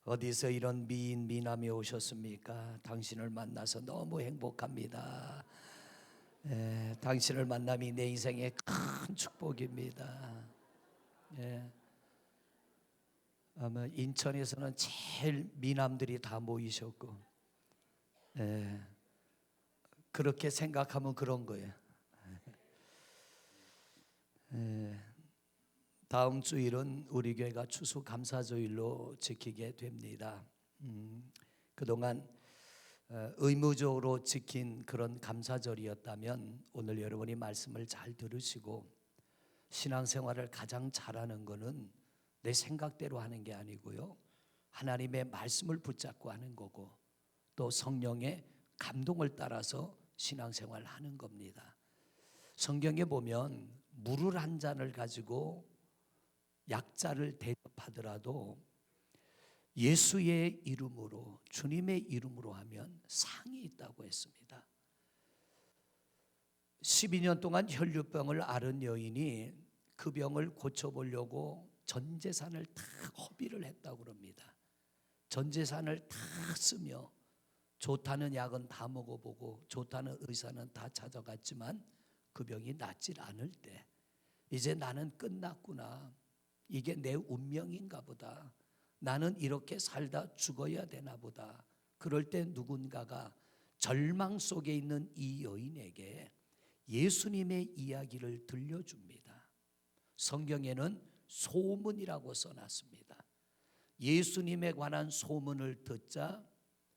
어디서 이런 미인 미남이 오셨습니까? 당신을 만나서 너무 행복합니다. 당신을 만남이 내 인생의 큰 축복입니다. 아마 인천에서는 제일 미남들이 다 모이셨고, 그렇게 생각하면 그런 거예요. 다음 주일은 우리 교회가 추수감사주일로 지키게 됩니다. 그동안 의무적으로 지킨 그런 감사절이었다면 오늘 여러분이 말씀을 잘 들으시고 신앙생활을 가장 잘하는 것은 내 생각대로 하는 게 아니고요, 하나님의 말씀을 붙잡고 하는 거고 또 성령의 감동을 따라서 신앙생활을 하는 겁니다. 성경에 보면 물을 한 잔을 가지고 약자를 대접하더라도 예수의 이름으로, 주님의 이름으로 하면 상이 있다고 했습니다. 12년 동안 혈류병을 앓은 여인이 그 병을 고쳐보려고 전 재산을 다 허비를 했다고 합니다. 전 재산을 다 쓰며 좋다는 약은 다 먹어보고 좋다는 의사는 다 찾아갔지만 그 병이 낫질 않을 때 이제 나는 끝났구나, 이게 내 운명인가 보다, 나는 이렇게 살다 죽어야 되나 보다. 그럴 때 누군가가 절망 속에 있는 이 여인에게 예수님의 이야기를 들려줍니다. 성경에는 소문이라고 써놨습니다. 예수님에 관한 소문을 듣자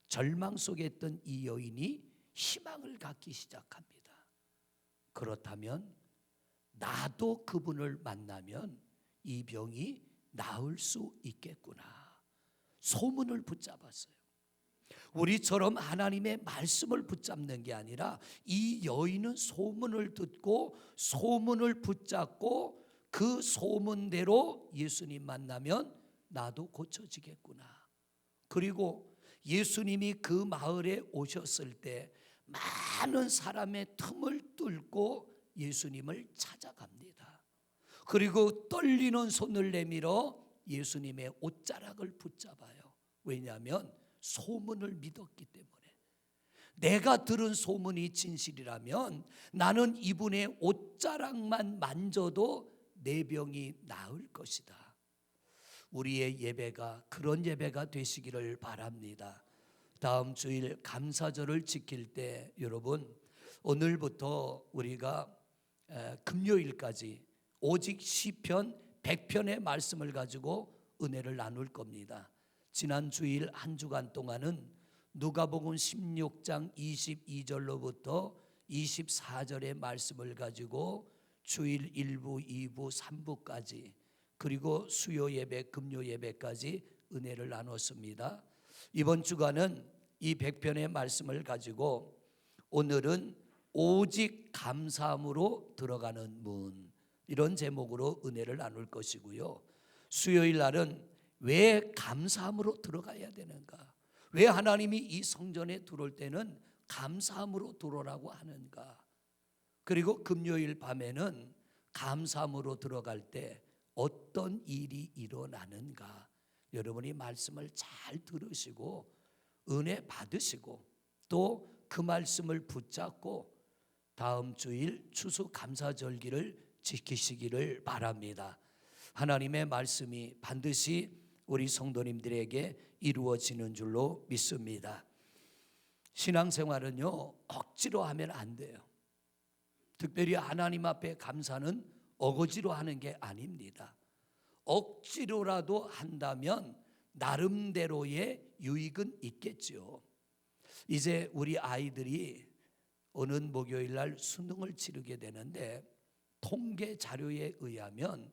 절망 속에 있던 이 여인이 희망을 갖기 시작합니다. 그렇다면 나도 그분을 만나면 이 병이 나을 수 있겠구나. 소문을 붙잡았어요. 우리처럼 하나님의 말씀을 붙잡는 게 아니라 이 여인은 소문을 듣고 소문을 붙잡고 그 소문대로 예수님 만나면 나도 고쳐지겠구나. 그리고 예수님이 그 마을에 오셨을 때 많은 사람의 틈을 뚫고 예수님을 찾아갑니다. 그리고 떨리는 손을 내밀어 예수님의 옷자락을 붙잡아요. 왜냐하면 소문을 믿었기 때문에. 내가 들은 소문이 진실이라면 나는 이분의 옷자락만 만져도 내 병이 나을 것이다. 우리의 예배가 그런 예배가 되시기를 바랍니다. 다음 주일 감사절을 지킬 때 여러분, 오늘부터 우리가 금요일까지 오직 시편 100편의 말씀을 가지고 은혜를 나눌 겁니다. 지난 주일 한 주간 동안은 누가복음 16장 22절로부터 24절의 말씀을 가지고 주일 1부, 2부, 3부까지 그리고 수요 예배, 금요 예배까지 은혜를 나눴습니다. 이번 주간은 이 100편의 말씀을 가지고 오늘은 오직 감사함으로 들어가는 문, 이런 제목으로 은혜를 나눌 것이고요. 수요일 날은 왜 감사함으로 들어가야 되는가? 왜 하나님이 이 성전에 들어올 때는 감사함으로 들어오라고 하는가? 그리고 금요일 밤에는 감사함으로 들어갈 때 어떤 일이 일어나는가? 여러분이 말씀을 잘 들으시고 은혜 받으시고 또 그 말씀을 붙잡고 다음 주일 추수감사절기를 지키시기를 바랍니다. 하나님의 말씀이 반드시 우리 성도님들에게 이루어지는 줄로 믿습니다. 신앙생활은요, 억지로 하면 안 돼요. 특별히 하나님 앞에 감사는 어거지로 하는 게 아닙니다. 억지로라도 한다면 나름대로의 유익은 있겠죠. 이제 우리 아이들이 오는 목요일 날 수능을 치르게 되는데 통계 자료에 의하면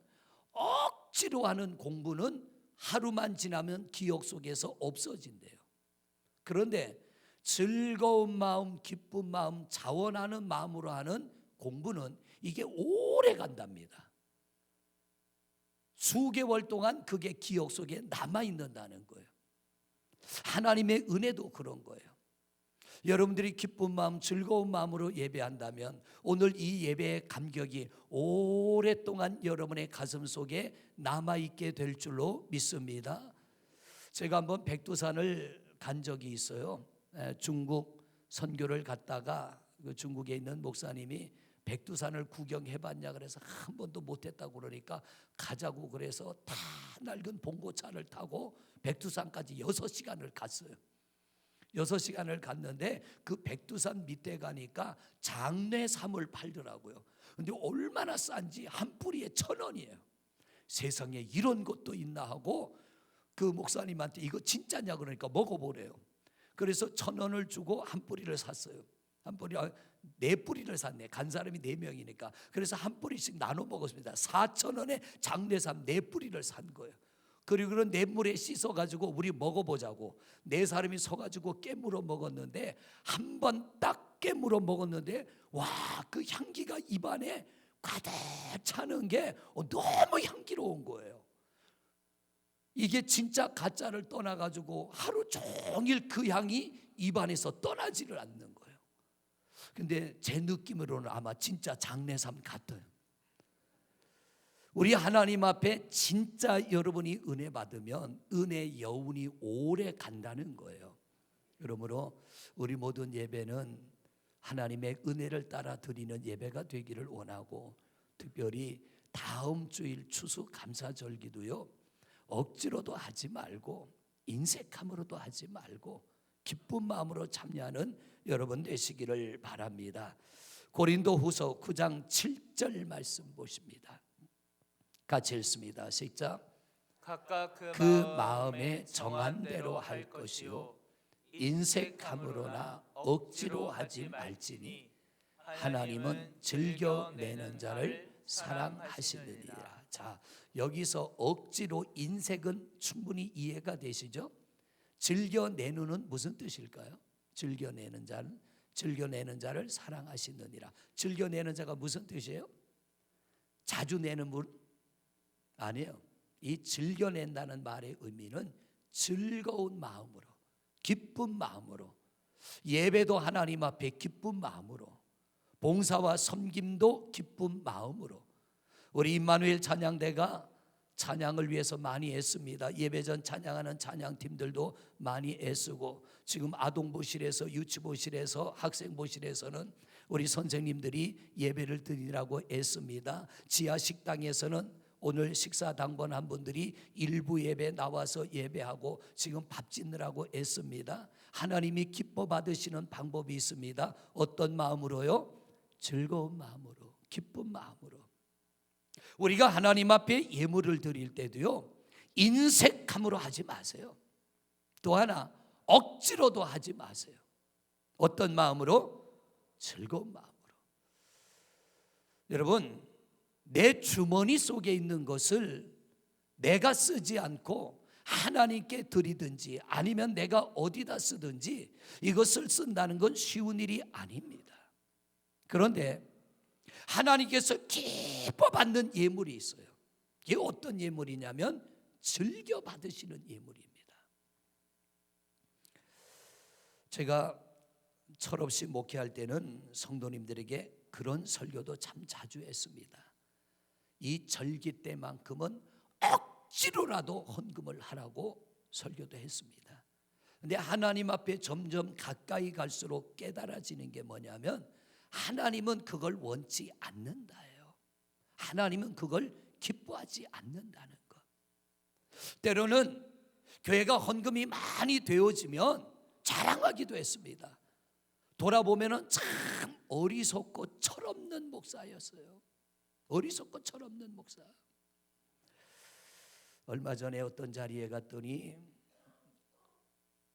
억지로 하는 공부는 하루만 지나면 기억 속에서 없어진대요. 그런데 즐거운 마음, 기쁜 마음, 자원하는 마음으로 하는 공부는 이게 오래 간답니다. 수개월 동안 그게 기억 속에 남아있는다는 거예요. 하나님의 은혜도 그런 거예요. 여러분들이 기쁜 마음, 즐거운 마음으로 예배한다면 오늘 이 예배의 감격이 오랫동안 여러분의 가슴 속에 남아있게 될 줄로 믿습니다. 제가 한번 백두산을 간 적이 있어요. 중국 선교를 갔다가 그 중국에 있는 목사님이 백두산을 구경해봤냐 그래서 한 번도 못했다고 그러니까 가자고 그래서 다 낡은 봉고차를 타고 백두산까지 6시간을 갔어요. 6시간을 갔는데 그 백두산 밑에 가니까 장례삼을 팔더라고요. 근데 얼마나 싼지 한 뿌리에 1,000원이에요. 세상에 이런 것도 있나 하고 그 목사님한테 이거 진짜냐 그러니까 먹어보래요. 그래서 1,000원을 주고 한 뿌리를 샀어요. 한 뿌리, 4뿌리를 샀네. 간 사람이 4명이니까. 그래서 한 뿌리씩 나눠 먹었습니다. 4,000원에 장례삼 4뿌리를 산 거예요. 그리고 그런 냇물에 씻어가지고 우리 먹어보자고 4사람이 서가지고 깨물어 먹었는데 한 번 딱 깨물어 먹었는데 와, 그 향기가 입안에 가득 차는 게 너무 향기로운 거예요. 이게 진짜 가짜를 떠나가지고 하루 종일 그 향이 입안에서 떠나지를 않는 거예요. 근데 제 느낌으로는 아마 진짜 장례삼 같아요. 우리 하나님 앞에 진짜 여러분이 은혜 받으면 은혜 여운이 오래 간다는 거예요. 그러므로 우리 모든 예배는 하나님의 은혜를 따라 드리는 예배가 되기를 원하고, 특별히 다음 주일 추수감사절기도요 억지로도 하지 말고 인색함으로도 하지 말고 기쁜 마음으로 참여하는 여러분 되시기를 바랍니다. 고린도후서 9장 7절 말씀 보십니다. 같이 읽습니다. 시작. 각각 그 마음에 정한 대로 할 것이요 인색함으로나 억지로 하지 말지니 하나님은 즐겨내는 자를 사랑하시느니라. 자, 여기서 억지로 인색은 충분히 이해가 되시죠? 즐겨내누는 무슨 뜻일까요? 즐겨내는 자를 사랑하시느니라. 즐겨내는 자가 무슨 뜻이에요? 자주 내는 분? 아니에요. 이 즐겨낸다는 말의 의미는 즐거운 마음으로, 기쁜 마음으로, 예배도 하나님 앞에 기쁜 마음으로, 봉사와 섬김도 기쁜 마음으로. 우리 임마누엘 찬양대가 찬양을 위해서 많이 애씁니다. 예배전 찬양하는 찬양팀들도 많이 애쓰고, 지금 아동부실에서, 유치부실에서, 학생부실에서는 우리 선생님들이 예배를 드리라고 애씁니다. 지하식당에서는 오늘 식사 당번한 분들이 일부 예배 나와서 예배하고 지금 밥 짓느라고 애씁니다. 하나님이 기뻐 받으시는 방법이 있습니다. 어떤 마음으로요? 즐거운 마음으로, 기쁜 마음으로. 우리가 하나님 앞에 예물을 드릴 때도요 인색함으로 하지 마세요. 또 하나 억지로도 하지 마세요. 어떤 마음으로? 즐거운 마음으로. 여러분, 내 주머니 속에 있는 것을 내가 쓰지 않고 하나님께 드리든지 아니면 내가 어디다 쓰든지 이것을 쓴다는 건 쉬운 일이 아닙니다. 그런데 하나님께서 기뻐 받는 예물이 있어요. 이게 어떤 예물이냐면 즐겨 받으시는 예물입니다. 제가 철없이 목회할 때는 성도님들에게 그런 설교도 참 자주 했습니다. 이 절기 때만큼은 억지로라도 헌금을 하라고 설교도 했습니다. 그런데 하나님 앞에 점점 가까이 갈수록 깨달아지는 게 뭐냐면 하나님은 그걸 원치 않는다예요. 하나님은 그걸 기뻐하지 않는다는 것. 때로는 교회가 헌금이 많이 되어지면 자랑하기도 했습니다. 돌아보면 참 어리석고 철없는 목사였어요. 어리석고 철없는 목사. 얼마 전에 어떤 자리에 갔더니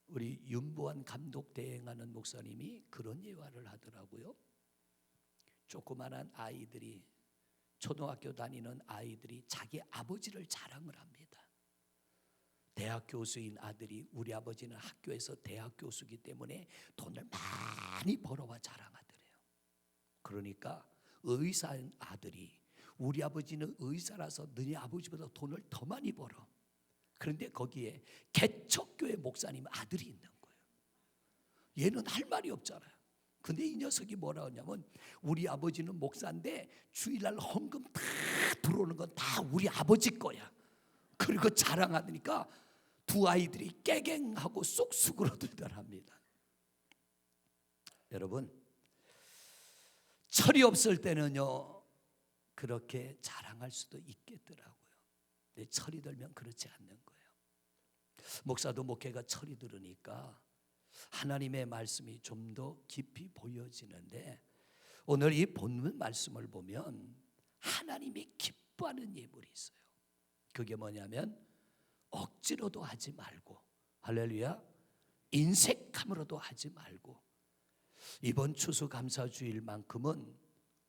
우리 윤보한 감독 대행하는 목사님이 그런 예화를 하더라고요. 조그만한 아이들이, 초등학교 다니는 아이들이 자기 아버지를 자랑을 합니다. 대학 교수인 아들이, 우리 아버지는 학교에서 대학 교수이기 때문에 돈을 많이 벌어와 자랑하더래요. 그러니까 의사인 아들이, 우리 아버지는 의사라서 너희 아버지보다 돈을 더 많이 벌어. 그런데 거기에 개척교회 목사님 아들이 있는 거예요. 얘는 할 말이 없잖아요. 근데 이 녀석이 뭐라 하냐면 우리 아버지는 목사인데 주일날 헌금 다 들어오는 건 다 우리 아버지 거야. 그리고 자랑하니까 두 아이들이 깨갱하고 쑥쑥으로 들더랍니다. 여러분, 철이 없을 때는요 그렇게 자랑할 수도 있겠더라고요. 근데 철이 들면 그렇지 않는 거예요. 목사도 목회가 철이 들으니까 하나님의 말씀이 좀 더 깊이 보여지는데, 오늘 이 본문 말씀을 보면 하나님이 기뻐하는 예물이 있어요. 그게 뭐냐면 억지로도 하지 말고, 할렐루야, 인색함으로도 하지 말고, 이번 추수감사주일만큼은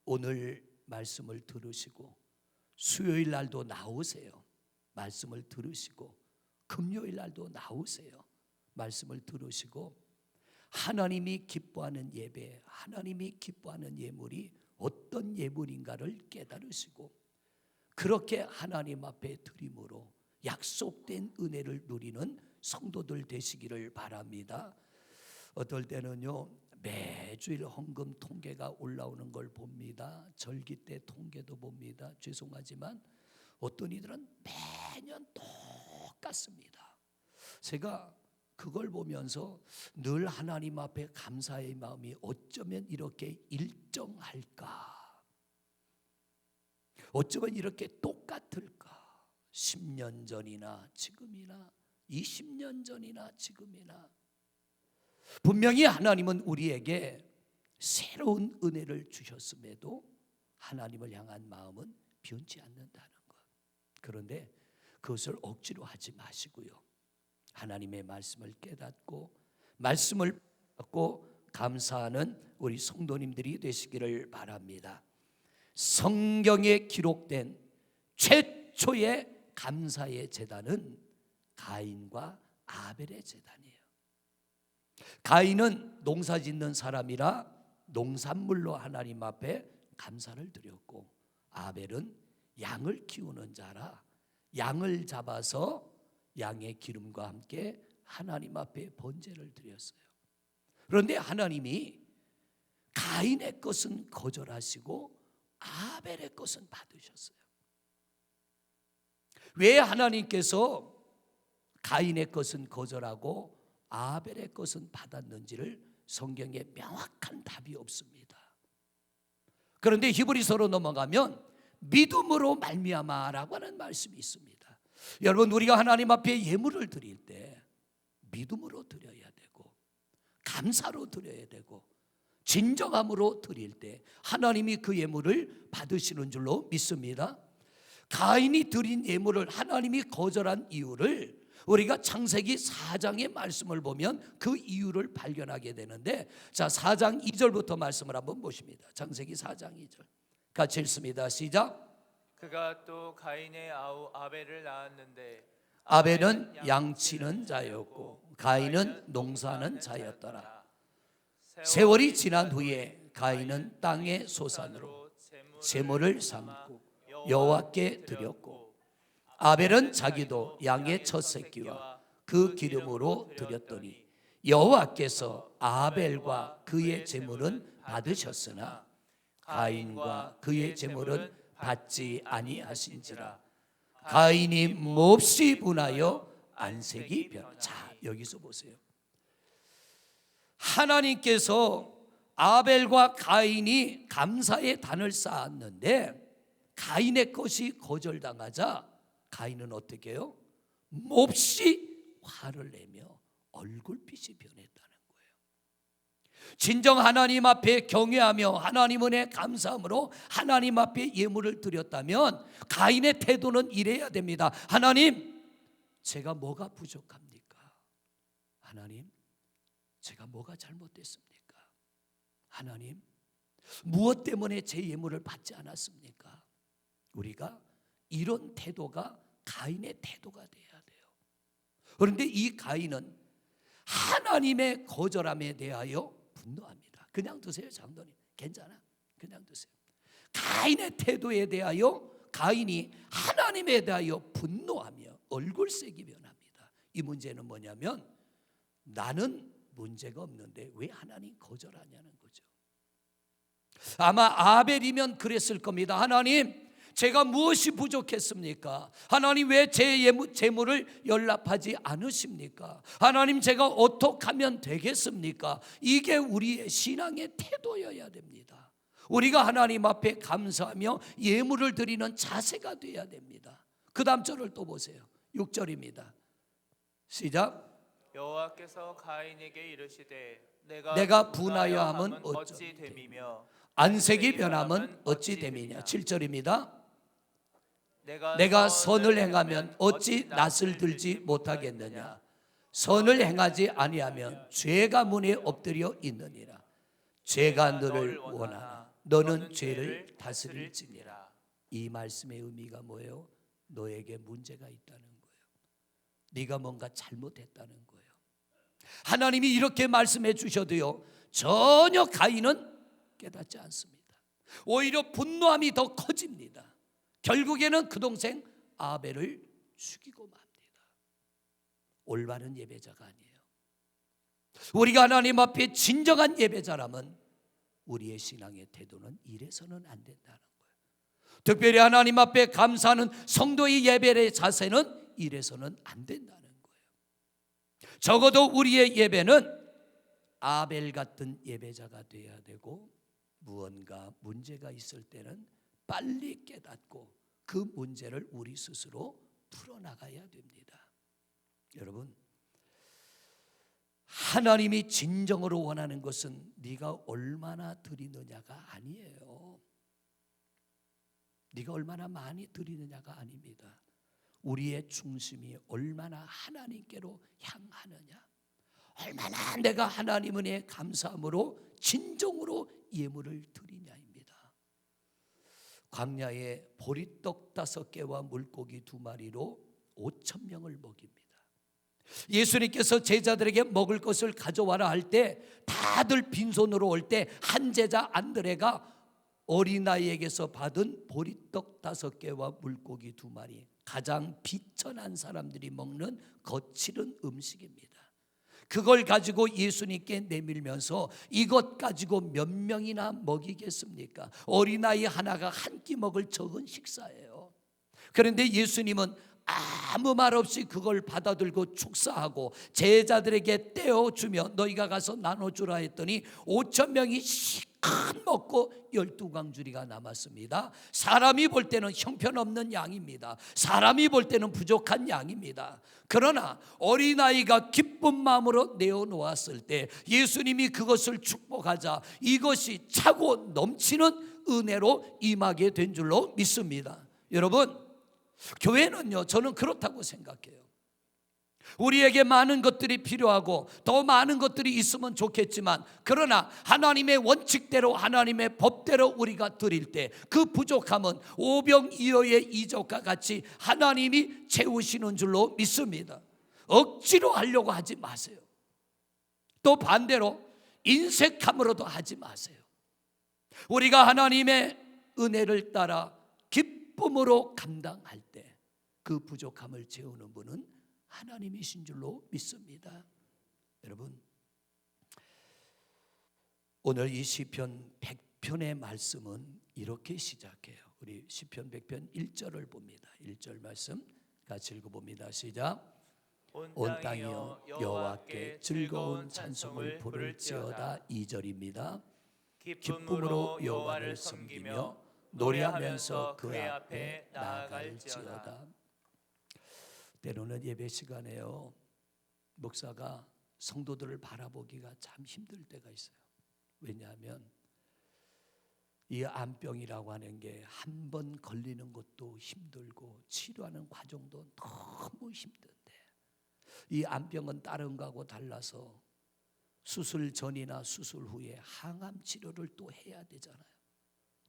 오늘 말씀을 들으시고 수요일 날도 나오세요. 말씀을 들으시고 금요일 날도 나오세요. 말씀을 들으시고 하나님이 기뻐하는 예배, 하나님이 기뻐하는 예물이 어떤 예물인가를 깨달으시고 그렇게 하나님 앞에 드림으로 약속된 은혜를 누리는 성도들 되시기를 바랍니다. 어떨 때는요 매주일 헌금 통계가 올라오는 걸 봅니다. 절기 때 통계도 봅니다. 죄송하지만 어떤 이들은 매년 똑같습니다. 제가 그걸 보면서 늘 하나님 앞에 감사의 마음이 어쩌면 이렇게 일정할까, 어쩌면 이렇게 똑같을까. 10년 전이나 지금이나 20년 전이나 지금이나 분명히 하나님은 우리에게 새로운 은혜를 주셨음에도 하나님을 향한 마음은 변치 않는다는 것. 그런데 그것을 억지로 하지 마시고요, 하나님의 말씀을 깨닫고 말씀을 받고 감사하는 우리 성도님들이 되시기를 바랍니다. 성경에 기록된 최초의 감사의 제단은 가인과 아벨의 제단이에요. 가인은 농사 짓는 사람이라 농산물로 하나님 앞에 감사를 드렸고, 아벨은 양을 키우는 자라 양을 잡아서 양의 기름과 함께 하나님 앞에 번제를 드렸어요. 그런데 하나님이 가인의 것은 거절하시고 아벨의 것은 받으셨어요. 왜 하나님께서 가인의 것은 거절하고 아벨의 것은 받았는지를 성경에 명확한 답이 없습니다. 그런데 히브리서로 넘어가면 믿음으로 말미암아라고 하는 말씀이 있습니다. 여러분, 우리가 하나님 앞에 예물을 드릴 때 믿음으로 드려야 되고 감사로 드려야 되고 진정함으로 드릴 때 하나님이 그 예물을 받으시는 줄로 믿습니다. 가인이 드린 예물을 하나님이 거절한 이유를 우리가 창세기 4장의 말씀을 보면 그 이유를 발견하게 되는데, 자 4장 2절부터 말씀을 한번 보십니다. 창세기 4장 2절 같이 읽습니다. 시작. 그가 또 가인의 아우 아벨을 낳았는데 아벨은 양치는 자였고 가인은 농사하는 자였더라. 세월이 지난 후에 가인은 땅의 소산으로 제물을 삼고 여호와께 드렸고, 아벨은 자기도 양의 첫 새끼와 그 기름으로 드렸더니 여호와께서 아벨과 그의 제물은 받으셨으나 가인과 그의 제물은 받지 아니하신지라. 가인이 몹시 분하여 안색이 변. 자, 여기서 보세요. 하나님께서 아벨과 가인이 감사의 단을 쌓았는데 가인의 것이 거절당하자 가인은 어떻게 해요? 몹시 화를 내며 얼굴빛이 변했다는 거예요. 진정 하나님 앞에 경외하며 하나님 은혜 감사함으로 하나님 앞에 예물을 드렸다면 가인의 태도는 이래야 됩니다. 하나님, 제가 뭐가 부족합니까? 하나님, 제가 뭐가 잘못됐습니까? 하나님, 무엇 때문에 제 예물을 받지 않았습니까? 우리가 이런 태도가 가인의 태도가 돼야 돼요. 그런데 이 가인은 하나님의 거절함에 대하여 분노합니다. 그냥 드세요, 장로님. 괜찮아. 그냥 드세요. 가인의 태도에 대하여 가인이 하나님에 대하여 분노하며 얼굴색이 변합니다. 이 문제는 뭐냐면 나는 문제가 없는데 왜 하나님 거절하냐는 거죠. 아마 아벨이면 그랬을 겁니다. 하나님, 제가 무엇이 부족했습니까? 하나님 왜 제 재물을 연락하지 않으십니까? 하나님 제가 어떻게 하면 되겠습니까? 이게 우리의 신앙의 태도여야 됩니다. 우리가 하나님 앞에 감사하며 예물을 드리는 자세가 되어야 됩니다. 그 다음 절을 또 보세요. 6절입니다. 시작. 여호와께서 가인에게 이르시되 내가 분하여 함은 어찌 됨이며 안색이 변함은 어찌 됨이냐. 7절입니다. 내가 선을 행하면 어찌 낯을 들지 못하겠느냐. 선을 행하지 아니하면 죄가 문에 엎드려 있느니라. 죄가 너를 원하나 너는 죄를 다스릴지니라. 이 말씀의 의미가 뭐예요? 너에게 문제가 있다는 거예요. 네가 뭔가 잘못했다는 거예요. 하나님이 이렇게 말씀해 주셔도요, 전혀 가인은 깨닫지 않습니다. 오히려 분노함이 더 커집니다. 결국에는 그 동생 아벨을 죽이고 맙니다. 올바른 예배자가 아니에요. 우리가 하나님 앞에 진정한 예배자라면 우리의 신앙의 태도는 이래서는 안 된다는 거예요. 특별히 하나님 앞에 감사하는 성도의 예배의 자세는 이래서는 안 된다는 거예요. 적어도 우리의 예배는 아벨 같은 예배자가 되어야 되고, 무언가 문제가 있을 때는 빨리 깨닫고 그 문제를 우리 스스로 풀어나가야 됩니다. 여러분, 하나님이 진정으로 원하는 것은 네가 얼마나 드리느냐가 아니에요. 네가 얼마나 많이 드리느냐가 아닙니다. 우리의 중심이 얼마나 하나님께로 향하느냐, 얼마나 내가 하나님 은혜에 감사함으로 진정으로 예물을 드리냐입니다. 광야에 보리떡 5개와 물고기 2마리로 5,000명을 먹입니다. 예수님께서 제자들에게 먹을 것을 가져와라 할 때 다들 빈손으로 올 때 한 제자 안드레가 어린아이에게서 받은 보리떡 5개와 물고기 2마리, 가장 비천한 사람들이 먹는 거칠은 음식입니다. 그걸 가지고 예수님께 내밀면서 이것 가지고 몇 명이나 먹이겠습니까? 어린아이 하나가 한 끼 먹을 적은 식사예요. 그런데 예수님은 아무 말 없이 그걸 받아들고 축사하고 제자들에게 떼어주며 너희가 가서 나눠주라 했더니 5,000명이 실컷 먹고 12광주리가 남았습니다. 사람이 볼 때는 형편없는 양입니다. 사람이 볼 때는 부족한 양입니다. 그러나 어린아이가 기쁜 마음으로 내어놓았을 때 예수님이 그것을 축복하자 이것이 차고 넘치는 은혜로 임하게 된 줄로 믿습니다. 여러분, 교회는요, 저는 그렇다고 생각해요. 우리에게 많은 것들이 필요하고 더 많은 것들이 있으면 좋겠지만, 그러나 하나님의 원칙대로 하나님의 법대로 우리가 드릴 때 그 부족함은 오병이어의 이적과 같이 하나님이 채우시는 줄로 믿습니다. 억지로 하려고 하지 마세요. 또 반대로 인색함으로도 하지 마세요. 우리가 하나님의 은혜를 따라 기쁨으로 감당할 때 그 부족함을 채우는 분은 하나님이신 줄로 믿습니다. 여러분, 오늘 이 시편 100편의 말씀은 이렇게 시작해요. 우리 시편 100편 1절을 봅니다. 1절 말씀 같이 읽어봅니다. 시작. 온 땅이여 여호와께 즐거운 찬송을 부를지어다. 2절입니다. 기쁨으로 여호와를 섬기며 노래하면서 그의 앞에 나아갈지어다. 때로는 예배 시간에요, 목사가 성도들을 바라보기가 참 힘들 때가 있어요. 왜냐하면 이 암병이라고 하는 게 한 번 걸리는 것도 힘들고 치료하는 과정도 너무 힘든데, 이 암병은 다른 거하고 달라서 수술 전이나 수술 후에 항암 치료를 또 해야 되잖아요.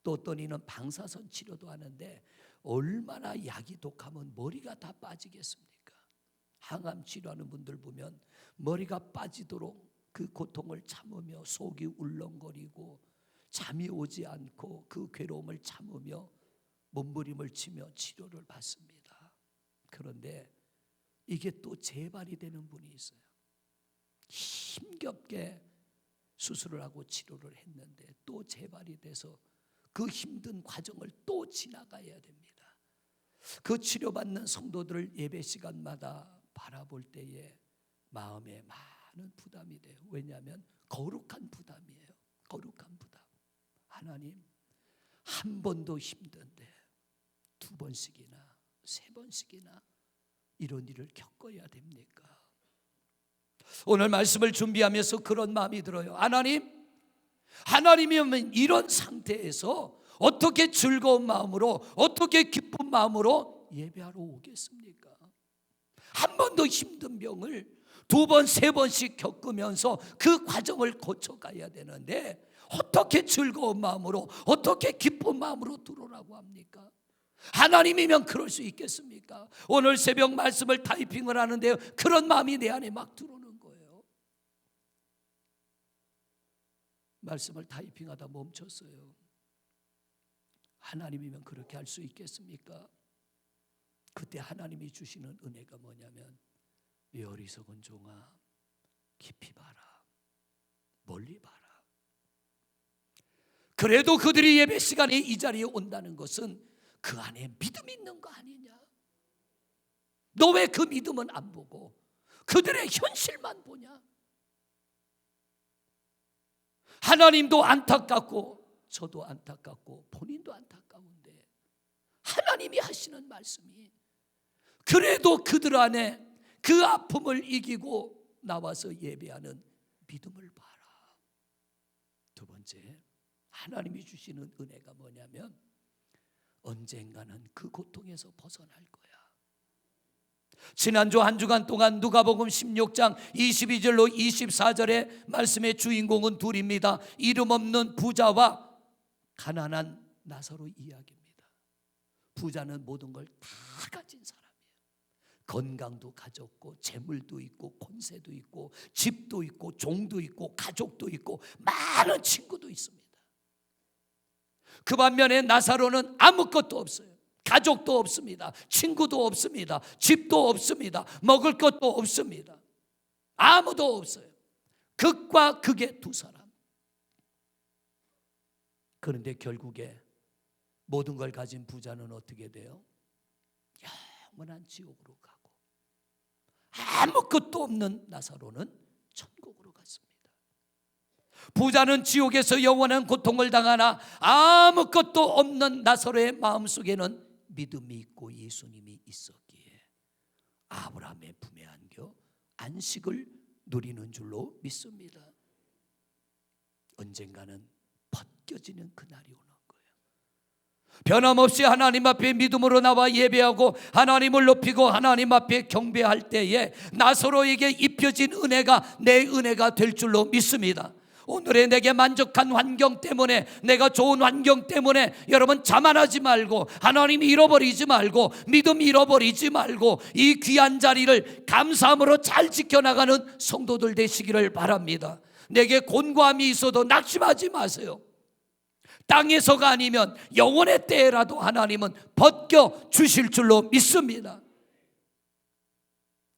또 어떤 이는 방사선 치료도 하는데 얼마나 약이 독하면 머리가 다 빠지겠습니까? 항암 치료하는 분들 보면 머리가 빠지도록 그 고통을 참으며 속이 울렁거리고 잠이 오지 않고 그 괴로움을 참으며 몸부림을 치며 치료를 받습니다. 그런데 이게 또 재발이 되는 분이 있어요. 힘겹게 수술을 하고 치료를 했는데 또 재발이 돼서 그 힘든 과정을 또 지나가야 됩니다. 그 치료받는 성도들을 예배 시간마다 바라볼 때에 마음에 많은 부담이 돼요. 왜냐하면 거룩한 부담이에요. 거룩한 부담. 하나님, 한 번도 힘든데 2번씩이나 3번씩이나 이런 일을 겪어야 됩니까? 오늘 말씀을 준비하면서 그런 마음이 들어요. 하나님이면 이런 상태에서 어떻게 즐거운 마음으로, 어떻게 기쁜 마음으로 예배하러 오겠습니까? 한 번도 힘든 병을 2번, 3번씩 겪으면서 그 과정을 거쳐가야 되는데 어떻게 즐거운 마음으로, 어떻게 기쁜 마음으로 들어오라고 합니까? 하나님이면 그럴 수 있겠습니까? 오늘 새벽 말씀을 타이핑을 하는데요, 그런 마음이 내 안에 막 들어오는 거예요. 말씀을 타이핑하다 멈췄어요. 하나님이면 그렇게 할 수 있겠습니까? 그때 하나님이 주시는 은혜가 뭐냐면, 이 어리석은 종아, 깊이 봐라, 멀리 봐라. 그래도 그들이 예배 시간에 이 자리에 온다는 것은 그 안에 믿음이 있는 거 아니냐? 너 왜 그 믿음은 안 보고 그들의 현실만 보냐? 하나님도 안타깝고 저도 안타깝고 본인도 안타까운데 하나님이 하시는 말씀이, 그래도 그들 안에 그 아픔을 이기고 나와서 예배하는 믿음을 봐라. 2번째, 하나님이 주시는 은혜가 뭐냐면 언젠가는 그 고통에서 벗어날 거야. 지난주 한 주간 동안 누가복음 16장 22절로 24절의 말씀의 주인공은 둘입니다. 이름 없는 부자와 가난한 나사로 이야기입니다. 부자는 모든 걸 다 가진 사람이에요. 건강도 가졌고 재물도 있고 권세도 있고 집도 있고 종도 있고 가족도 있고 많은 친구도 있습니다. 그 반면에 나사로는 아무것도 없어요. 가족도 없습니다. 친구도 없습니다. 집도 없습니다. 먹을 것도 없습니다. 아무도 없어요. 극과 극의 2사람. 그런데 결국에 모든 걸 가진 부자는 어떻게 돼요? 영원한 지옥으로 가고, 아무것도 없는 나사로는 천국으로 갔습니다. 부자는 지옥에서 영원한 고통을 당하나 아무것도 없는 나사로의 마음속에는 믿음이 있고 예수님이 있었기에 아브라함의 품에 안겨 안식을 누리는 줄로 믿습니다. 언젠가는 벗겨지는 그날이 오는 거예요. 변함없이 하나님 앞에 믿음으로 나와 예배하고 하나님을 높이고 하나님 앞에 경배할 때에 나사로에게 입혀진 은혜가 내 은혜가 될 줄로 믿습니다. 오늘의 내게 만족한 환경 때문에, 내가 좋은 환경 때문에 여러분 자만하지 말고, 하나님 잃어버리지 말고, 믿음 잃어버리지 말고 이 귀한 자리를 감사함으로 잘 지켜나가는 성도들 되시기를 바랍니다. 내게 곤고함이 있어도 낙심하지 마세요. 땅에서가 아니면 영원의 때라도 하나님은 벗겨 주실 줄로 믿습니다.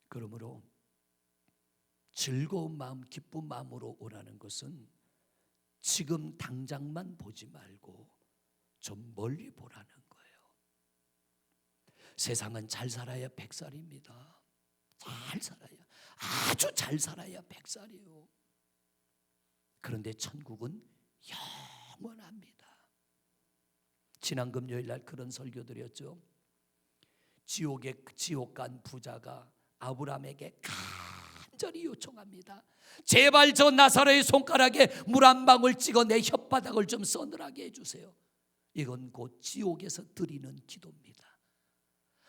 그러므로 즐거운 마음, 기쁜 마음으로 오라는 것은 지금 당장만 보지 말고 좀 멀리 보라는 거예요. 세상은 잘 살아야 100살입니다. 잘 살아야, 아주 잘 살아야 100살이에요. 그런데 천국은 영원합니다. 지난 금요일 날 그런 설교 드렸죠. 지옥 간 부자가 아브라함에게 간절히 요청합니다. 제발 저 나사로의 손가락에 물 한 방울 찍어 내 혓바닥을 좀 서늘하게 해주세요. 이건 곧 지옥에서 드리는 기도입니다.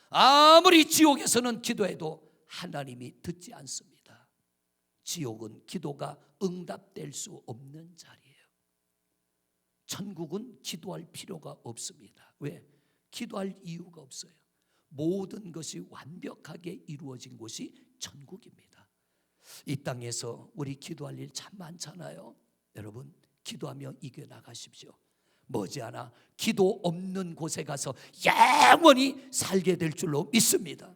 아무리 지옥에서는 기도해도 하나님이 듣지 않습니다. 지옥은 기도가 응답될 수 없는 자리예요. 천국은 기도할 필요가 없습니다. 왜? 기도할 이유가 없어요. 모든 것이 완벽하게 이루어진 곳이 천국입니다. 이 땅에서 우리 기도할 일 참 많잖아요. 여러분, 기도하며 이겨나가십시오. 머지않아 기도 없는 곳에 가서 영원히 살게 될 줄로 믿습니다.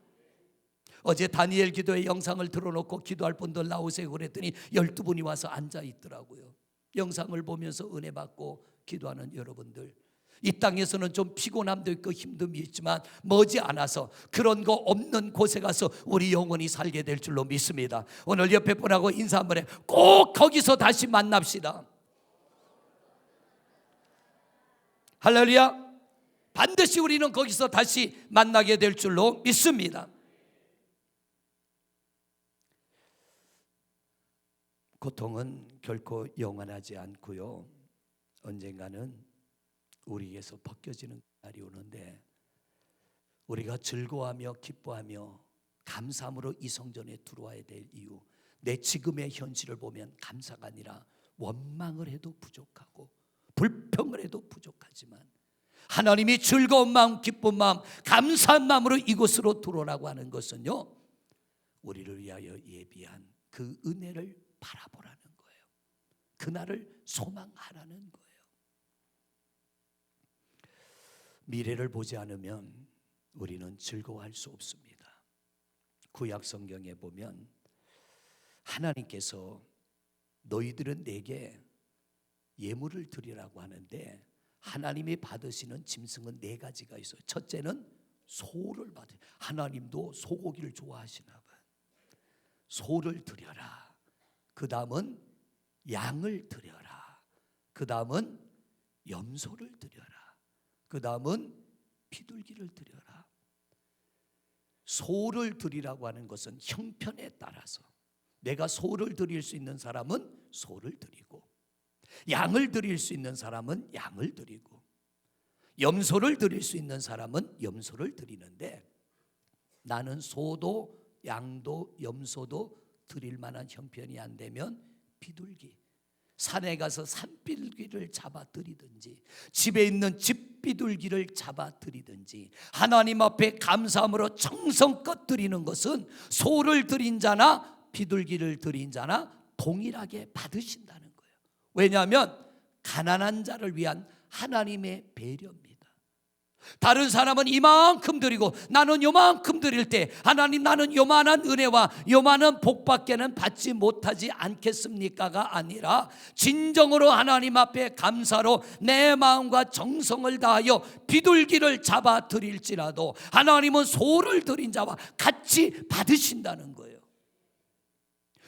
어제 다니엘 기도의 영상을 틀어놓고 기도할 분들 나오세요 그랬더니 12분이 와서 앉아 있더라고요. 영상을 보면서 은혜 받고 기도하는 여러분들, 이 땅에서는 좀 피곤함도 있고 힘듦이 있지만 머지않아서 그런 거 없는 곳에 가서 우리 영혼이 살게 될 줄로 믿습니다. 오늘 옆에 분하고 인사 한번 해. 꼭 거기서 다시 만납시다. 할렐루야. 반드시 우리는 거기서 다시 만나게 될 줄로 믿습니다. 고통은 결코 영원하지 않고요, 언젠가는 우리에게서 벗겨지는 날이 오는데, 우리가 즐거워하며 기뻐하며 감사함으로 이 성전에 들어와야 될 이유, 내 지금의 현실을 보면 감사가 아니라 원망을 해도 부족하고 불평을 해도 부족하지만 하나님이 즐거운 마음, 기쁜 마음, 감사한 마음으로 이곳으로 들어오라고 하는 것은요, 우리를 위하여 예비한 그 은혜를 바라보라는 거예요. 그날을 소망하라는 거예요. 미래를 보지 않으면 우리는 즐거워할 수 없습니다. 구약 성경에 보면 하나님께서 너희들은 내게 예물을 드리라고 하는데, 하나님이 받으시는 짐승은 4가지가 있어요. 첫째는 소를 받아요. 하나님도 소고기를 좋아하시나 봐요. 소를 드려라. 그 다음은 양을 드려라. 그 다음은 염소를 드려라. 그 다음은 비둘기를 드려라. 소를 드리라고 하는 것은 형편에 따라서, 내가 소를 드릴 수 있는 사람은 소를 드리고, 양을 드릴 수 있는 사람은 양을 드리고, 염소를 드릴 수 있는 사람은 염소를 드리는데, 나는 소도 양도 염소도 드릴 만한 형편이 안 되면 비둘기, 산에 가서 산비둘기를 잡아 드리든지, 집에 있는 집비둘기를 잡아 드리든지, 하나님 앞에 감사함으로 정성껏 드리는 것은 소를 드린 자나 비둘기를 드린 자나 동일하게 받으신다는 거예요. 왜냐하면 가난한 자를 위한 하나님의 배려입니다. 다른 사람은 이만큼 드리고 나는 요만큼 드릴 때, 하나님 나는 요만한 은혜와 요만한 복밖에는 받지 못하지 않겠습니까가 아니라, 진정으로 하나님 앞에 감사로 내 마음과 정성을 다하여 비둘기를 잡아 드릴지라도 하나님은 소를 드린 자와 같이 받으신다는 거예요.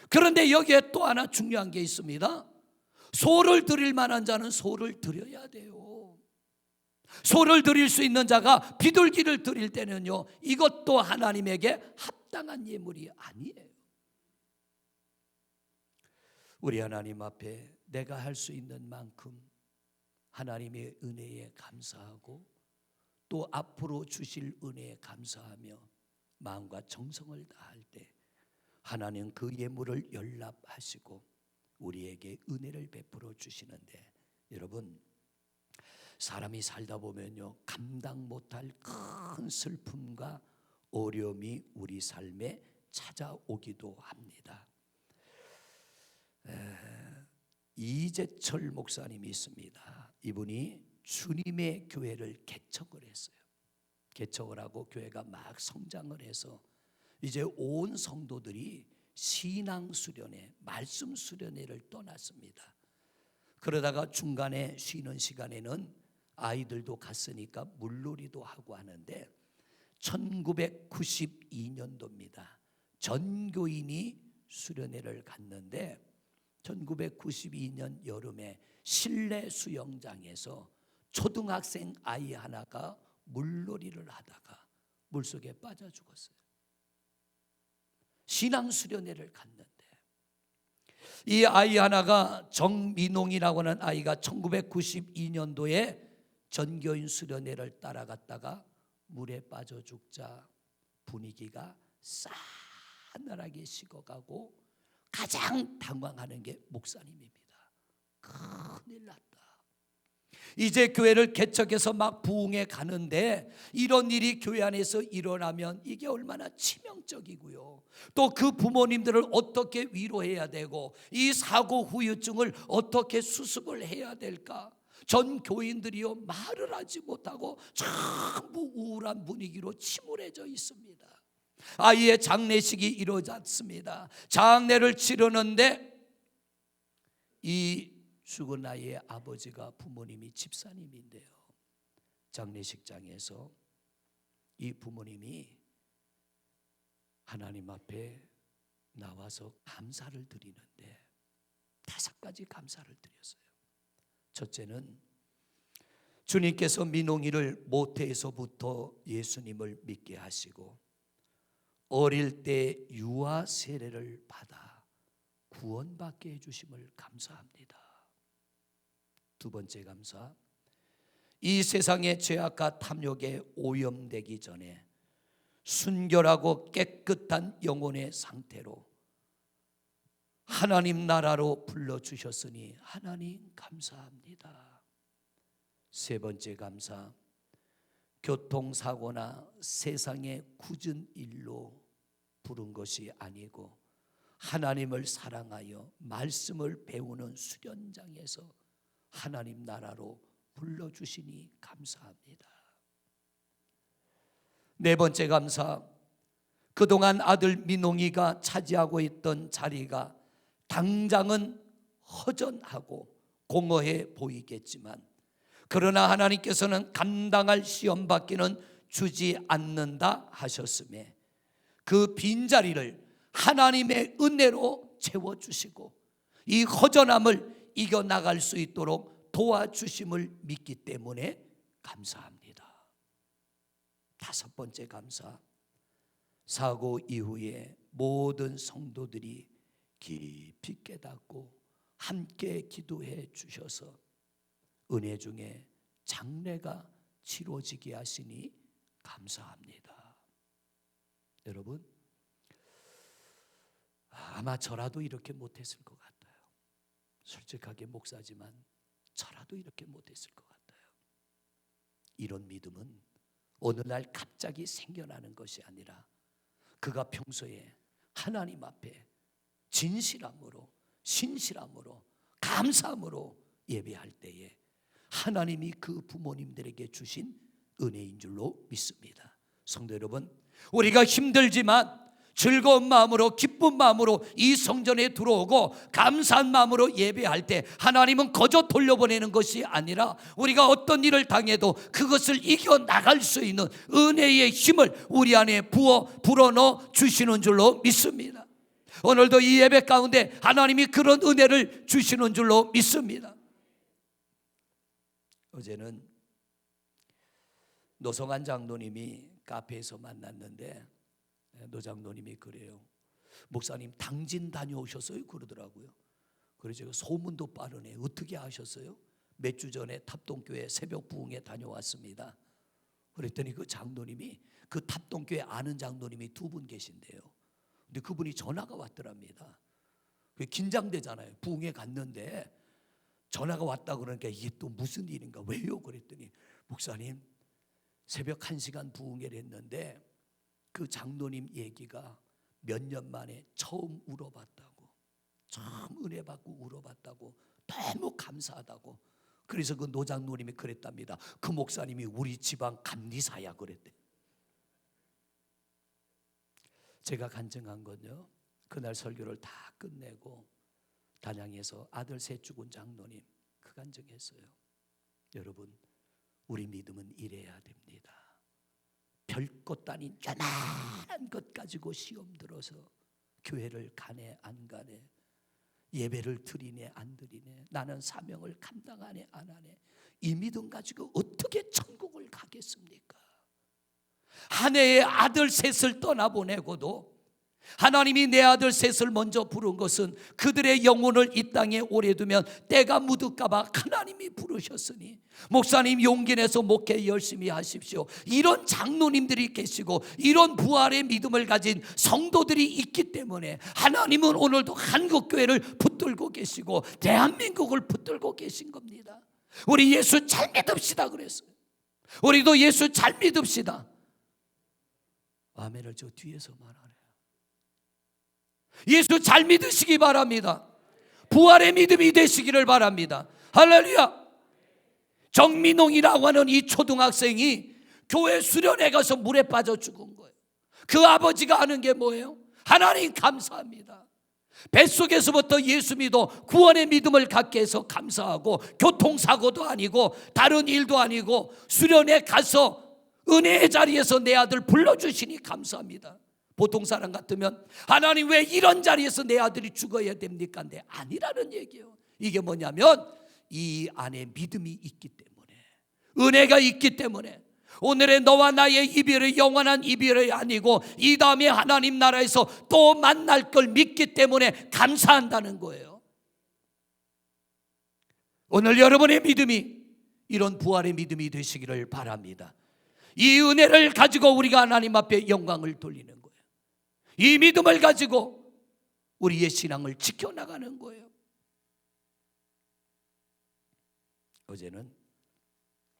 그런데 여기에 또 하나 중요한 게 있습니다. 소를 드릴 만한 자는 소를 드려야 돼요. 소를 드릴 수 있는 자가 비둘기를 드릴 때는요, 이것도 하나님에게 합당한 예물이 아니에요. 우리 하나님 앞에 내가 할 수 있는 만큼 하나님의 은혜에 감사하고, 또 앞으로 주실 은혜에 감사하며 마음과 정성을 다할 때 하나님 그 예물을 연락하시고 우리에게 은혜를 베풀어 주시는데, 여러분, 사람이 살다 보면요, 감당 못할 큰 슬픔과 어려움이 우리 삶에 찾아오기도 합니다. 이재철 목사님이 있습니다. 이분이 주님의 교회를 개척을 했어요. 개척을 하고 교회가 막 성장을 해서 이제 온 성도들이 신앙 수련회, 말씀 수련회를 떠났습니다. 그러다가 중간에 쉬는 시간에는 아이들도 갔으니까 물놀이도 하고 하는데, 1992년도입니다. 전교인이 수련회를 갔는데 1992년 여름에 실내 수영장에서 초등학생 아이 하나가 물놀이를 하다가 물속에 빠져 죽었어요. 신앙 수련회를 갔는데 이 아이 하나가 정민홍이라고 하는 아이가 1992년도에 전교인 수련회를 따라갔다가 물에 빠져 죽자 분위기가 싸늘하게 식어가고, 가장 당황하는 게 목사님입니다. 큰일 났다. 이제 교회를 개척해서 막 부흥해 가는데 이런 일이 교회 안에서 일어나면 이게 얼마나 치명적이고요, 또 그 부모님들을 어떻게 위로해야 되고 이 사고 후유증을 어떻게 수습을 해야 될까, 전 교인들이요 말을 하지 못하고 전부 우울한 분위기로 침울해져 있습니다. 아이의 장례식이 이루어졌습니다. 장례를 치르는데 이 죽은 아이의 아버지가, 부모님이 집사님인데요, 장례식장에서 이 부모님이 하나님 앞에 나와서 감사를 드리는데 5가지 감사를 드렸어요. 첫째는 주님께서 민홍이를 모태에서부터 예수님을 믿게 하시고 어릴 때 유아 세례를 받아 구원받게 해주심을 감사합니다. 두 번째 감사, 이 세상의 죄악과 탐욕에 오염되기 전에 순결하고 깨끗한 영혼의 상태로 하나님 나라로 불러주셨으니 하나님 감사합니다. 세 번째 감사, 교통사고나 세상의 굳은 일로 부른 것이 아니고 하나님을 사랑하여 말씀을 배우는 수련장에서 하나님 나라로 불러주시니 감사합니다. 네 번째 감사, 그동안 아들 민홍이가 차지하고 있던 자리가 당장은 허전하고 공허해 보이겠지만 그러나 하나님께서는 감당할 시험받기는 주지 않는다 하셨음에 그 빈자리를 하나님의 은혜로 채워주시고 이 허전함을 이겨나갈 수 있도록 도와주심을 믿기 때문에 감사합니다. 다섯 번째 감사, 사고 이후에 모든 성도들이 깊이 깨닫고 함께 기도해 주셔서 은혜 중에 장례가 치러지게 하시니 감사합니다. 여러분, 아마 저라도 이렇게 못했을 것 같아요. 솔직하게 목사지만 저라도 이렇게 못했을 것 같아요. 이런 믿음은 어느 날 갑자기 생겨나는 것이 아니라 그가 평소에 하나님 앞에 진실함으로 신실함으로 감사함으로 예배할 때에 하나님이 그 부모님들에게 주신 은혜인 줄로 믿습니다. 성도 여러분, 우리가 힘들지만 즐거운 마음으로 기쁜 마음으로 이 성전에 들어오고 감사한 마음으로 예배할 때 하나님은 거저 돌려보내는 것이 아니라 우리가 어떤 일을 당해도 그것을 이겨나갈 수 있는 은혜의 힘을 우리 안에 불어넣어 주시는 줄로 믿습니다. 오늘도 이 예배 가운데 하나님이 그런 은혜를 주시는 줄로 믿습니다. 어제는 노성한 장로님이 카페에서 만났는데 노 장로님이 그래요. 목사님 당진 다녀오셨어요? 그러더라고요. 그래서 제가 소문도 빠르네. 어떻게 아셨어요? 몇 주 전에 탑동교회 새벽 부흥에 다녀왔습니다. 그랬더니 그 장로님이 그 탑동교회 아는 장로님이 2분 계신데요. 근데 그분이 전화가 왔더랍니다. 긴장되잖아요. 부흥에 갔는데 전화가 왔다 그러니까 이게 또 무슨 일인가 왜요? 그랬더니 목사님 새벽 1시간 부흥회를 했는데 그 장로님 얘기가 몇 년 만에 처음 울어봤다고, 처음 은혜 받고 울어봤다고, 너무 감사하다고. 그래서 그 노장로님이 그랬답니다. 그 목사님이 우리 집안 감리사야 그랬대. 제가 간증한 건요, 그날 설교를 다 끝내고 단양에서 아들 셋 죽은 장로님 그 간증했어요. 여러분, 우리 믿음은 이래야 됩니다. 별것 아닌 요만한 것 가지고 시험 들어서 교회를 가네 안 가네, 예배를 드리네 안 드리네, 나는 사명을 감당하네 안 하네, 이 믿음 가지고 어떻게 천국을 가겠습니까? 한 해의 아들 셋을 떠나보내고도 하나님이 내 아들 셋을 먼저 부른 것은 그들의 영혼을 이 땅에 오래 두면 때가 묻을까 봐 하나님이 부르셨으니 목사님 용기 내서 목회 열심히 하십시오. 이런 장로님들이 계시고 이런 부활의 믿음을 가진 성도들이 있기 때문에 하나님은 오늘도 한국교회를 붙들고 계시고 대한민국을 붙들고 계신 겁니다. 우리 예수 잘 믿읍시다 그랬어요. 우리도 예수 잘 믿읍시다. 아멘을 저 뒤에서 말하네. 예수 잘 믿으시기 바랍니다. 부활의 믿음이 되시기를 바랍니다. 할렐루야. 정민홍이라고 하는 이 초등학생이 교회 수련회 가서 물에 빠져 죽은 거예요. 그 아버지가 하는 게 뭐예요? 하나님 감사합니다. 뱃속에서부터 예수 믿어 구원의 믿음을 갖게 해서 감사하고, 교통사고도 아니고 다른 일도 아니고 수련회 가서 은혜의 자리에서 내 아들 불러주시니 감사합니다. 보통 사람 같으면 하나님 왜 이런 자리에서 내 아들이 죽어야 됩니까? 네, 아니라는 얘기예요. 이게 뭐냐면 이 안에 믿음이 있기 때문에, 은혜가 있기 때문에, 오늘의 너와 나의 이별이 영원한 이별이 아니고 이 다음에 하나님 나라에서 또 만날 걸 믿기 때문에 감사한다는 거예요. 오늘 여러분의 믿음이 이런 부활의 믿음이 되시기를 바랍니다. 이 은혜를 가지고 우리가 하나님 앞에 영광을 돌리는 거예요. 이 믿음을 가지고 우리의 신앙을 지켜나가는 거예요. 어제는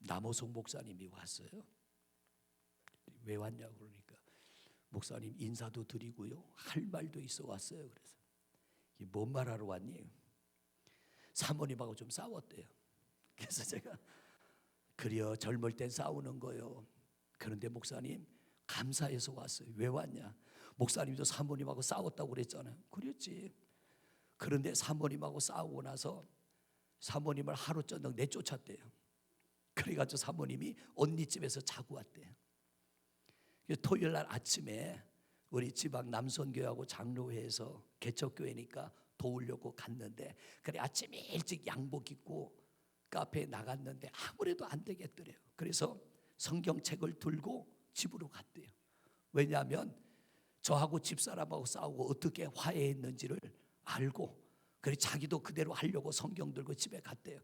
남호성 목사님이 왔어요. 왜 왔냐고 그러니까 목사님 인사도 드리고요, 할 말도 있어 왔어요. 그래서 뭔 말하러 왔니? 사모님하고 좀 싸웠대요. 그래서 제가 그려 젊을 땐 싸우는 거요. 그런데 목사님 감사해서 왔어요. 왜 왔냐? 목사님도 사모님하고 싸웠다고 그랬잖아요. 그랬지. 그런데 사모님하고 싸우고 나서 사모님을 하루 저녁 내쫓았대요. 그래가지고 사모님이 언니 집에서 자고 왔대요. 토요일 날 아침에 우리 지방 남선교회하고 장로회에서 개척교회니까 도우려고 갔는데, 그래 아침에 일찍 양복 입고 카페에 나갔는데 아무래도 안 되겠더래요. 그래서 성경책을 들고 집으로 갔대요. 왜냐하면 저하고 집사람하고 싸우고 어떻게 화해했는지를 알고, 그래 자기도 그대로 하려고 성경 들고 집에 갔대요.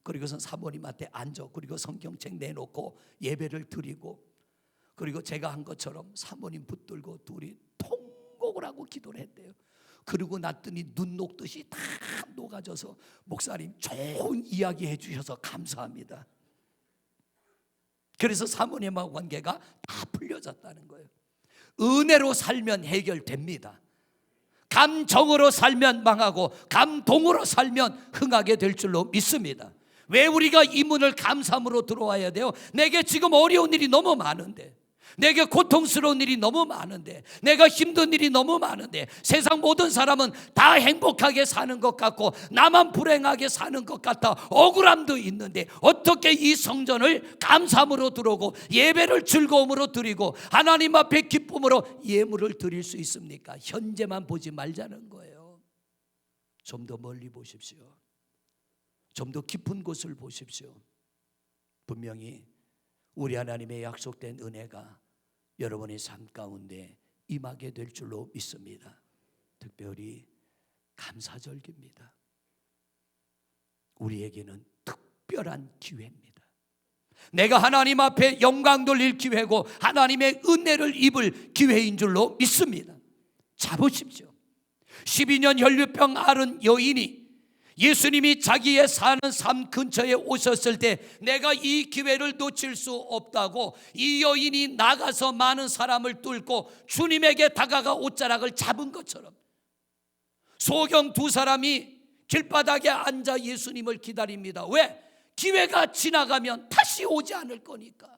그리고선 사모님한테 앉아, 그리고 성경책 내놓고 예배를 드리고, 그리고 제가 한 것처럼 사모님 붙들고 둘이 통곡을 하고 기도를 했대요. 그리고 났더니 눈 녹듯이 다 녹아져서 목사님 좋은 이야기 해주셔서 감사합니다. 그래서 사모님하고 관계가 다 풀려졌다는 거예요. 은혜로 살면 해결됩니다. 감정으로 살면 망하고 감동으로 살면 흥하게 될 줄로 믿습니다. 왜 우리가 이 문을 감사함으로 들어와야 돼요? 내게 지금 어려운 일이 너무 많은데, 내게 고통스러운 일이 너무 많은데, 내가 힘든 일이 너무 많은데, 세상 모든 사람은 다 행복하게 사는 것 같고 나만 불행하게 사는 것 같아 억울함도 있는데, 어떻게 이 성전을 감사함으로 들어오고 예배를 즐거움으로 드리고 하나님 앞에 기쁨으로 예물을 드릴 수 있습니까? 현재만 보지 말자는 거예요. 좀 더 멀리 보십시오. 좀 더 깊은 곳을 보십시오. 분명히 우리 하나님의 약속된 은혜가 여러분의 삶 가운데 임하게 될 줄로 믿습니다. 특별히 감사절기입니다. 우리에게는 특별한 기회입니다. 내가 하나님 앞에 영광 돌릴 기회고 하나님의 은혜를 입을 기회인 줄로 믿습니다. 자 보십시오. 12년 혈류병 앓은 여인이 예수님이 자기의 사는 삶 근처에 오셨을 때 내가 이 기회를 놓칠 수 없다고 이 여인이 나가서 많은 사람을 뚫고 주님에게 다가가 옷자락을 잡은 것처럼, 소경 두 사람이 길바닥에 앉아 예수님을 기다립니다. 왜? 기회가 지나가면 다시 오지 않을 거니까.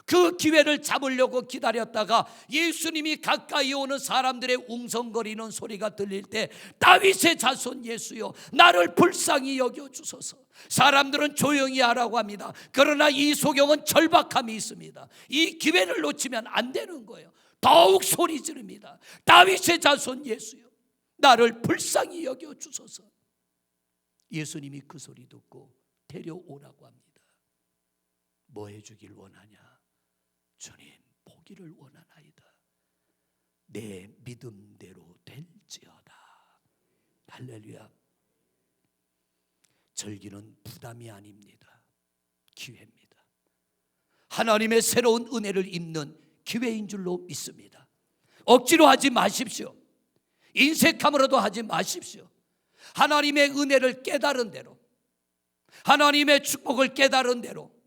그 기회를 잡으려고 기다렸다가 예수님이 가까이 오는 사람들의 웅성거리는 소리가 들릴 때 다윗의 자손 예수여 나를 불쌍히 여겨주소서. 사람들은 조용히 하라고 합니다. 그러나 이 소경은 절박함이 있습니다. 이 기회를 놓치면 안 되는 거예요. 더욱 소리 지릅니다. 다윗의 자손 예수여 나를 불쌍히 여겨주소서. 예수님이 그 소리 듣고 데려오라고 합니다. 뭐 해주길 원하냐? 주님 보기를 원하나이다. 내 믿음대로 될지어다. 할렐루야. 절기는 부담이 아닙니다. 기회입니다. 하나님의 새로운 은혜를 입는 기회인 줄로 믿습니다. 억지로 하지 마십시오. 인색함으로도 하지 마십시오. 하나님의 은혜를 깨달은 대로, 하나님의 축복을 깨달은 대로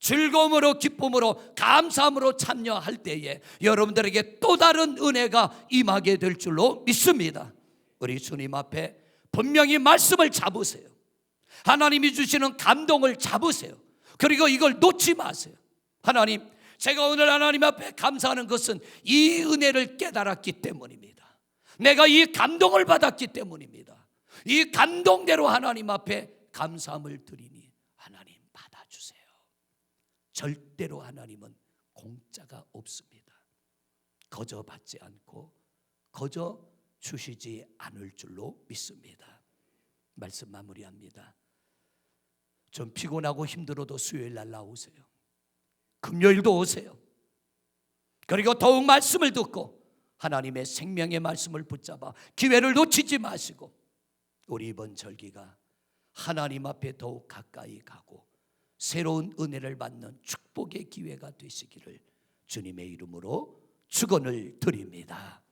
즐거움으로 기쁨으로 감사함으로 참여할 때에 여러분들에게 또 다른 은혜가 임하게 될 줄로 믿습니다. 우리 주님 앞에 분명히 말씀을 잡으세요. 하나님이 주시는 감동을 잡으세요. 그리고 이걸 놓지 마세요. 하나님, 제가 오늘 하나님 앞에 감사하는 것은 이 은혜를 깨달았기 때문입니다. 내가 이 감동을 받았기 때문입니다. 이 감동대로 하나님 앞에 감사함을 드리니 하나님 받아주세요. 절대로 하나님은 공짜가 없습니다. 거저 받지 않고 거저 주시지 않을 줄로 믿습니다. 말씀 마무리합니다. 좀 피곤하고 힘들어도 수요일 날 나오세요. 금요일도 오세요. 그리고 더욱 말씀을 듣고 하나님의 생명의 말씀을 붙잡아 기회를 놓치지 마시고 우리 이번 절기가 하나님 앞에 더욱 가까이 가고 새로운 은혜를 받는 축복의 기회가 되시기를 주님의 이름으로 축원을 드립니다.